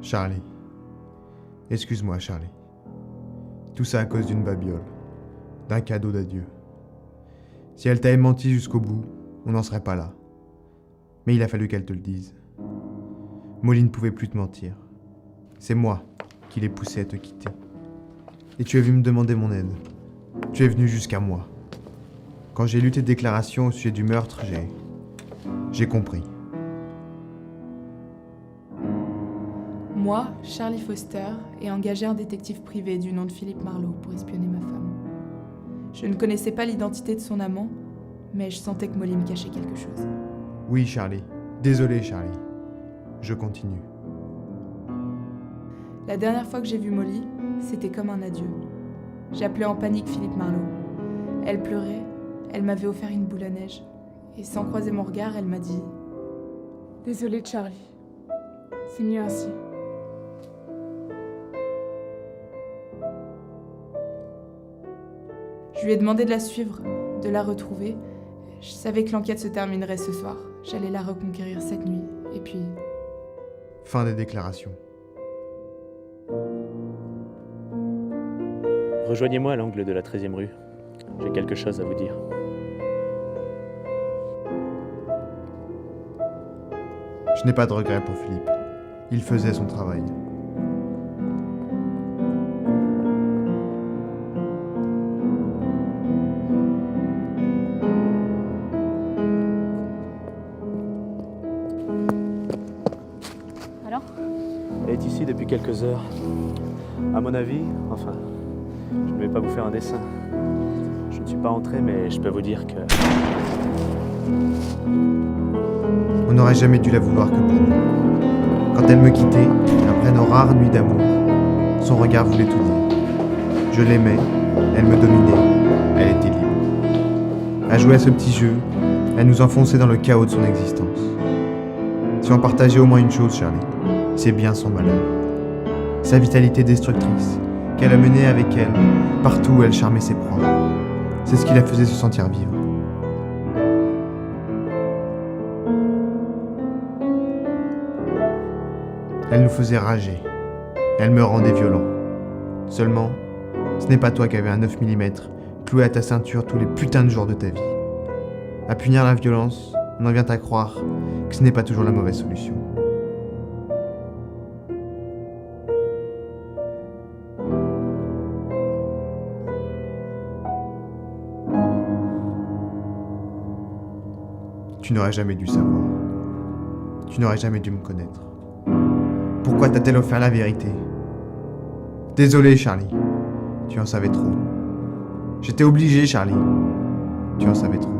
Charlie. Excuse-moi, Charlie. Tout ça à cause d'une babiole. D'un cadeau d'adieu. Si elle t'avait menti jusqu'au bout, on n'en serait pas là. Mais il a fallu qu'elle te le dise. Molly ne pouvait plus te mentir. C'est moi qui l'ai poussée à te quitter. Et tu es venu me demander mon aide. Tu es venu jusqu'à moi. Quand j'ai lu tes déclarations au sujet du meurtre, j'ai compris. Moi, Charlie Foster, ai engagé un détective privé du nom de Philippe Marlowe pour espionner ma femme. Je ne connaissais pas l'identité de son amant, mais je sentais que Molly me cachait quelque chose. Oui, Charlie. Désolé, Charlie. Je continue. La dernière fois que j'ai vu Molly, c'était comme un adieu. J'appelais en panique Philippe Marlowe. Elle pleurait, elle m'avait offert une boule à neige, et sans croiser mon regard, elle m'a dit « Désolée, Charlie. C'est mieux ainsi. » Je lui ai demandé de la suivre, de la retrouver. Je savais que l'enquête se terminerait ce soir. J'allais la reconquérir cette nuit. Et puis... Fin des déclarations. Rejoignez-moi à l'angle de la 13e rue. J'ai quelque chose à vous dire. Je n'ai pas de regret pour Philippe. Il faisait son travail. Alors ? Elle est ici depuis quelques heures. À mon avis, enfin, je ne vais pas vous faire un dessin. Je ne suis pas entré, mais je peux vous dire que... On n'aurait jamais dû la vouloir que pour nous. Quand elle me quittait, après nos rares nuits d'amour, son regard voulait tout dire. Je l'aimais, elle me dominait, elle était libre. À jouer à ce petit jeu, elle nous enfonçait dans le chaos de son existence. Si on partageait au moins une chose, Charlie, c'est bien son malheur. Sa vitalité destructrice, qu'elle a menée avec elle, partout où elle charmait ses proies. C'est ce qui la faisait se sentir vivre. Elle nous faisait rager. Elle me rendait violent. Seulement, ce n'est pas toi qui avais un 9 mm cloué à ta ceinture tous les putains de jours de ta vie. À punir la violence, on en vient à croire que ce n'est pas toujours la mauvaise solution. Tu n'aurais jamais dû savoir. Tu n'aurais jamais dû me connaître. Pourquoi t'a-t-elle offert la vérité ? Désolé, Charlie. Tu en savais trop. J'étais obligé, Charlie. Tu en savais trop.